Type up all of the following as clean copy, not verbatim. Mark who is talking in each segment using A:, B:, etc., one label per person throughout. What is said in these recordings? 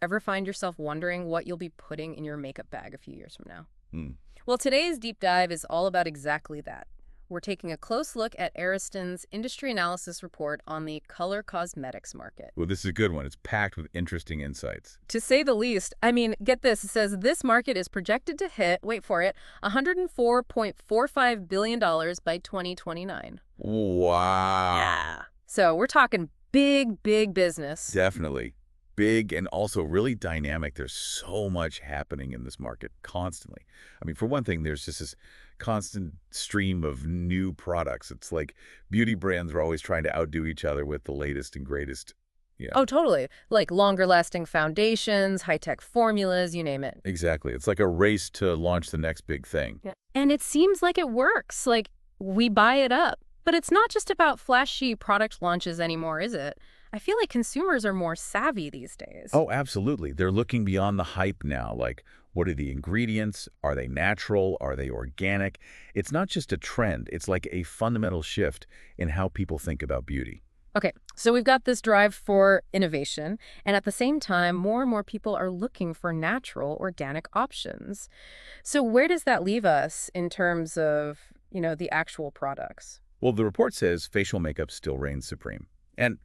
A: Ever find yourself wondering what you'll be putting in your makeup bag a few years from now?
B: Hmm.
A: Well, today's deep dive is all about exactly that. We're taking a close look at Ariston's industry analysis report on the color cosmetics market.
B: Well, this is a good one. It's packed with interesting insights.
A: To say the least, I mean, get this, it says this market is projected to hit, wait for it, $104.45 billion by 2029.
B: Wow.
A: Yeah. So we're talking big, big business.
B: Definitely. Big and also really dynamic. There's so much happening in this market constantly. I mean, for one thing, there's just this constant stream of new products. It's like beauty brands are always trying to outdo each other with the latest and greatest. Yeah,
A: Oh, totally. Like longer lasting foundations, high tech formulas, you name it.
B: exactly. It's like a race to launch the next big thing.
A: Yeah. And it seems like it works. Like we buy it up. But it's not just about flashy product launches anymore, is it? I feel like consumers are more savvy these days.
B: Oh, absolutely. They're looking beyond the hype now. Like, what are the ingredients? Are they natural? Are they organic? It's not just a trend. It's like a fundamental shift in how people think about beauty.
A: Okay, so we've got this drive for innovation, and at the same time, more and more people are looking for natural, organic options. So where does that leave us in terms of, the actual products?
B: Well, the report says facial makeup still reigns supreme. And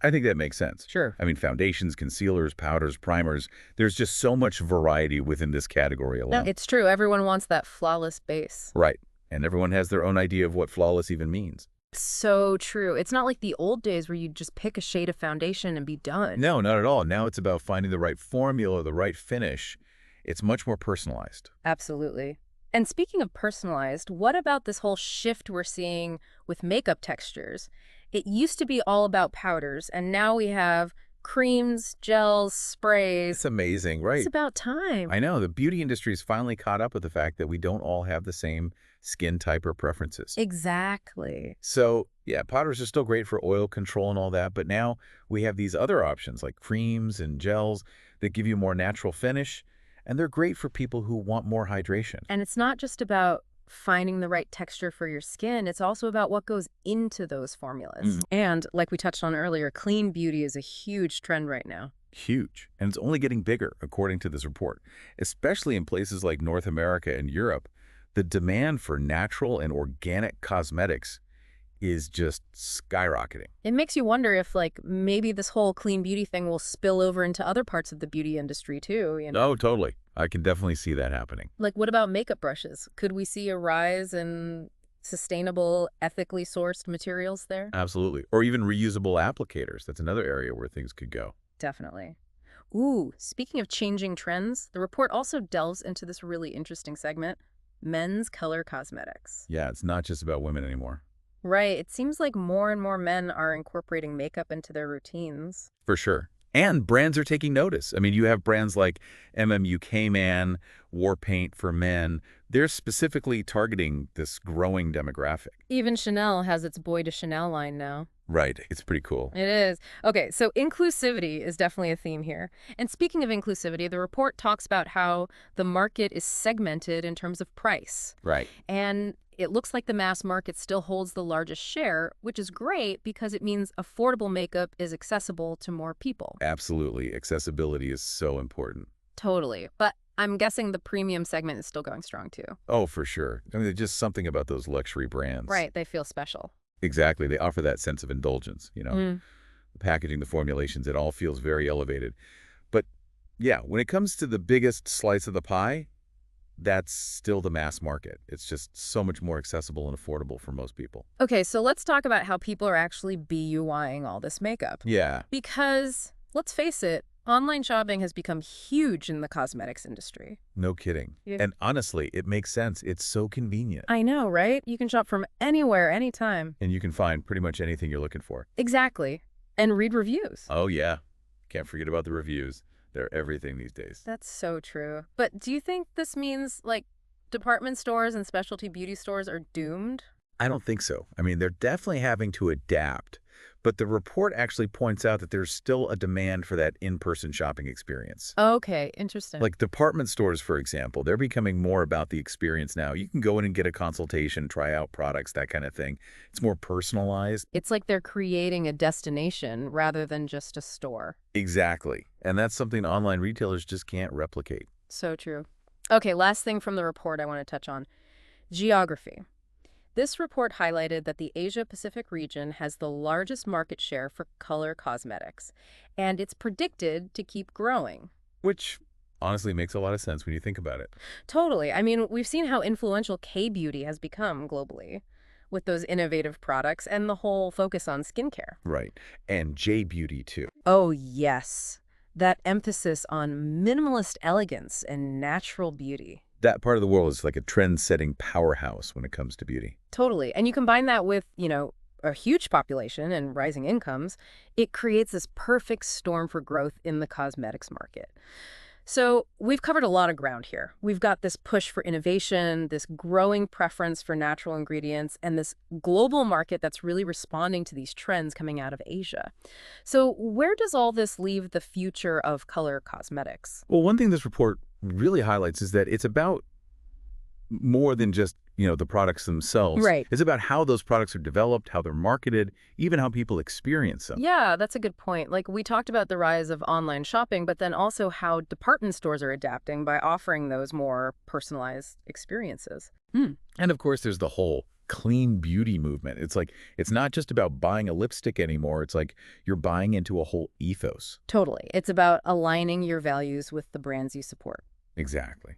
B: I think that makes sense.
A: Sure.
B: I mean, foundations, concealers, powders, primers, there's just so much variety within this category
A: No,
B: alone.
A: it's true. Everyone wants that flawless base.
B: Right. And everyone has their own idea of what flawless even means.
A: So true. It's not like the old days where you just pick a shade of foundation and be done.
B: No, not at all. Now it's about finding the right formula, the right finish. It's much more personalized.
A: Absolutely. And speaking of personalized, what about this whole shift we're seeing with makeup textures? It used to be all about powders, and now we have creams, gels,
B: It's
A: sprays.
B: amazing,
A: It's
B: right?
A: about time.
B: I know. The beauty industry's finally caught up with the fact that we don't all have the same skin type or preferences.
A: Exactly.
B: So, yeah, powders are still great for oil control and all that, but now we have these other options like creams and gels that give you more natural finish, and they're great for people who want more hydration.
A: And it's not just about finding the right texture for your skin, it's also about what goes into those formulas.
B: Mm.
A: And like we touched on earlier, clean beauty is a huge trend right now.
B: Huge. And it's only getting bigger, according to this report. Especially in places like North America and Europe, the demand for natural and organic cosmetics is just skyrocketing.
A: It makes you wonder if, like, maybe this whole clean beauty thing will spill over into other parts of the beauty industry too.
B: Oh, totally. I can definitely see that happening.
A: Like, what about makeup brushes? Could we see a rise in sustainable, ethically sourced materials there?
B: Absolutely. Or even reusable applicators. That's another area where things could go.
A: Definitely. Ooh, speaking of changing trends, the report also delves into this really interesting segment, men's color cosmetics.
B: Yeah, it's not just about women anymore.
A: Right, it seems like more and more men are incorporating makeup into their routines.
B: For sure. And brands are taking notice. I mean, you have brands like MMUK Man, War Paint for Men. They're specifically targeting this growing demographic.
A: Even Chanel has its Boy de Chanel line now.
B: Right. It's pretty cool.
A: It is. Okay, so inclusivity is definitely a theme here. And speaking of inclusivity, the report talks about how the market is segmented in terms of price.
B: Right.
A: And it looks like the mass market still holds the largest share, which is great because it means affordable makeup is accessible to more people.
B: Absolutely. Accessibility is so important.
A: Totally. But I'm guessing the premium segment is still going strong too.
B: Oh, for sure. I mean, there's just something about those luxury brands.
A: Right, they feel special.
B: Exactly. They offer that sense of indulgence,
A: Mm.
B: The packaging, the formulations, it all feels very elevated. But yeah, when it comes to the biggest slice of the pie, that's still the mass market. It's just so much more accessible and affordable for most people.
A: Okay, so let's talk about how people are actually BUYing all this makeup.
B: Yeah.
A: Because, let's face it, online shopping has become huge in the cosmetics industry.
B: No kidding.
A: Yeah.
B: And honestly, it makes sense. It's so convenient.
A: I know, right? You can shop from anywhere, anytime.
B: And you can find pretty much anything you're looking for.
A: Exactly. And read reviews.
B: Oh, yeah. Can't forget about the reviews. They're everything these days.
A: That's so true. But do you think this means, like, department stores and specialty beauty stores are doomed?
B: I don't think so. I mean, they're definitely having to adapt, But the report actually points out that there's still a demand for that in-person shopping experience.
A: Okay, interesting.
B: Like department stores, for example, they're becoming more about the experience now. You can go in and get a consultation, try out products, that kind of thing. It's more personalized.
A: It's like they're creating a destination rather than just a store.
B: Exactly. And that's something online retailers just can't replicate.
A: So true. Okay, last thing from the report I want to touch on. Geography. This report highlighted that the Asia-Pacific region has the largest market share for color cosmetics, and it's predicted to keep growing.
B: Which honestly makes a lot of sense when you think about it.
A: Totally. I mean, we've seen how influential K-beauty has become globally with those innovative products and the whole focus on skincare.
B: Right. And J Beauty, too.
A: Oh, yes. That emphasis on minimalist elegance and natural beauty.
B: That part of the world is like a trend-setting powerhouse when it comes to beauty.
A: Totally. And you combine that with, a huge population and rising incomes, it creates this perfect storm for growth in the cosmetics market. So we've covered a lot of ground here. We've got this push for innovation, this growing preference for natural ingredients, and this global market that's really responding to these trends coming out of Asia. So where does all this leave the future of color cosmetics?
B: Well, one thing this report really highlights is that it's about more than just, the products themselves.
A: Right.
B: It's about how those products are developed, how they're marketed, even how people experience them.
A: Yeah, that's a good point. Like we talked about the rise of online shopping, but then also how department stores are adapting by offering those more personalized experiences. Hmm.
B: And of course, there's the whole clean beauty movement. It's like, it's not just about buying a lipstick anymore. It's like you're buying into a whole ethos.
A: Totally. It's about aligning your values with the brands you support.
B: Exactly.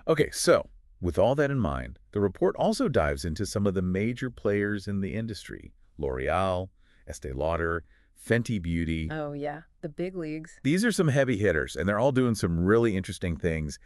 B: Okay, so with all that in mind, the report also dives into some of the major players in the industry. L'Oreal, Estee Lauder, Fenty Beauty.
A: Oh, yeah. The big leagues.
B: These are some heavy hitters, and they're all doing some really interesting things.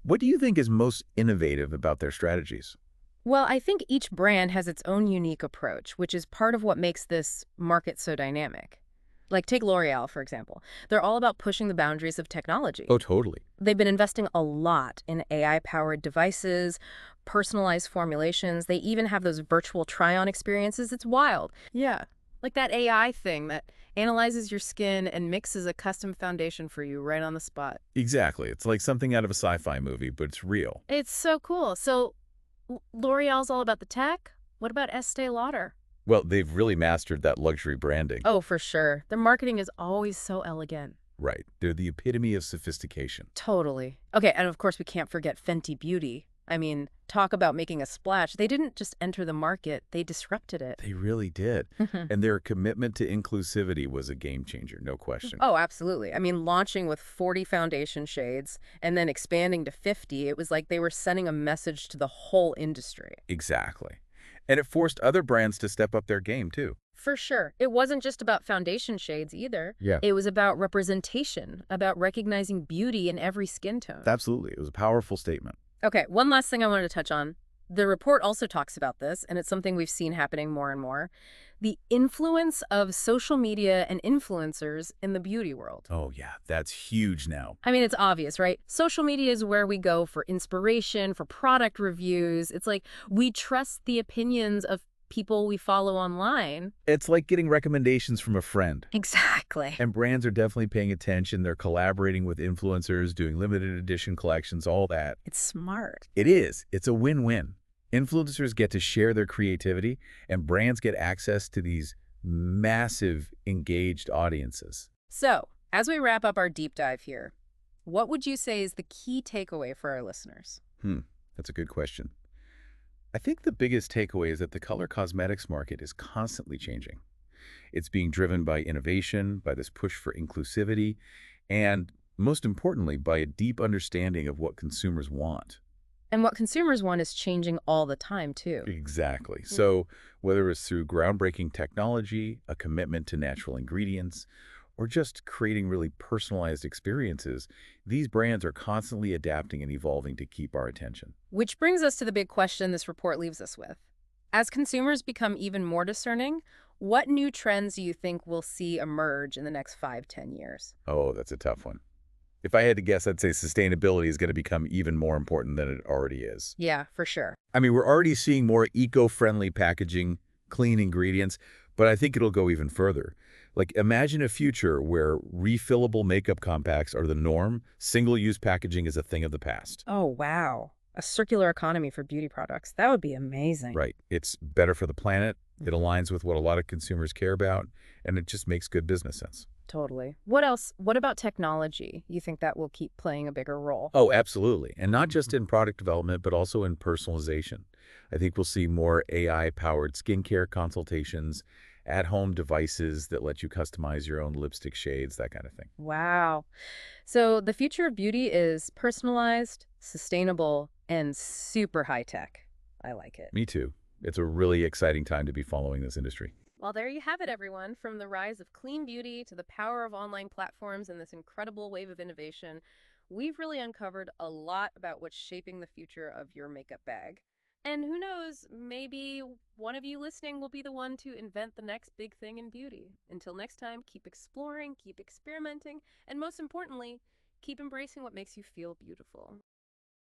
B: What do you think is most innovative about their strategies?
A: Well, I think each brand has its own unique approach, which is part of what makes this market so dynamic. Like take L'Oreal, for example. They're all about pushing the boundaries of technology.
B: Oh, totally.
A: They've been investing a lot in AI-powered devices, personalized formulations. They even have those virtual try-on experiences. It's wild. Yeah. Like that AI thing that analyzes your skin and mixes a custom foundation for you right on the spot.
B: Exactly. It's like something out of a sci-fi movie, but it's real.
A: It's so cool. So L'Oreal's all about the tech. What about Estee Lauder?
B: Well, they've really mastered that luxury branding.
A: Oh, for sure. Their marketing is always so elegant.
B: Right. They're the epitome of sophistication.
A: Totally. Okay, and of course we can't forget Fenty Beauty. I mean, talk about making a splash. They didn't just enter the market, they disrupted it.
B: They really did. And their commitment to inclusivity was a game changer, no question.
A: Oh, absolutely. I mean, launching with 40 foundation shades and then expanding to 50, it was like they were sending a message to the whole industry.
B: Exactly. And it forced other brands to step up their game, too.
A: For sure. It wasn't just about foundation shades either.
B: Yeah.
A: It was about representation, about recognizing beauty in every skin tone.
B: Absolutely. It was a powerful statement.
A: Okay, one last thing I wanted to touch on. The report also talks about this, and it's something we've seen happening more and more. The influence of social media and influencers in the beauty world.
B: Oh, yeah. That's huge now.
A: I mean, it's obvious, right? Social media is where we go for inspiration, for product reviews. It's like we trust the opinions of people we follow online.
B: It's like getting recommendations from a friend.
A: Exactly.
B: And brands are definitely paying attention. They're collaborating with influencers, doing limited edition collections, all that.
A: It's smart.
B: It is. It's a win-win. Influencers get to share their creativity, and brands get access to these massive, engaged audiences.
A: So, as we wrap up our deep dive here, what would you say is the key takeaway for our listeners?
B: That's a good question. I think the biggest takeaway is that the color cosmetics market is constantly changing. It's being driven by innovation, by this push for inclusivity, and most importantly, by a deep understanding of what consumers want.
A: And what consumers want is changing all the time, too.
B: Exactly. So whether it's through groundbreaking technology, a commitment to natural ingredients, or just creating really personalized experiences, these brands are constantly adapting and evolving to keep our attention.
A: Which brings us to the big question this report leaves us with. As consumers become even more discerning, what new trends do you think we'll see emerge in the next 5-10 years?
B: Oh, that's a tough one. If I had to guess, I'd say sustainability is going to become even more important than it already is.
A: Yeah, for sure.
B: I mean, we're already seeing more eco-friendly packaging, clean ingredients, But I think it'll go even further. Like, imagine a future where refillable makeup compacts are the norm, single-use packaging is a thing of the past.
A: Oh, wow. A circular economy for beauty products. That would be amazing.
B: Right. It's better for the planet, it
A: Mhm.
B: aligns with what a lot of consumers care about, and it just makes good business sense.
A: Totally. What else? What about technology? You think that will keep playing a bigger role?
B: Oh, absolutely. And not just
A: Mhm.
B: in product development, but also in personalization. I think we'll see more AI-powered skincare consultations, at-home devices that let you customize your own lipstick shades, that kind of thing.
A: Wow. So the future of beauty is personalized, sustainable, and super high tech. I like it.
B: Me too. It's a really exciting time to be following this industry.
A: Well, there you have it, everyone. From the rise of clean beauty to the power of online platforms and this incredible wave of innovation, we've really uncovered a lot about what's shaping the future of your makeup bag. And who knows, maybe one of you listening will be the one to invent the next big thing in beauty. Until next time, keep exploring, keep experimenting, and most importantly, keep embracing what makes you feel beautiful.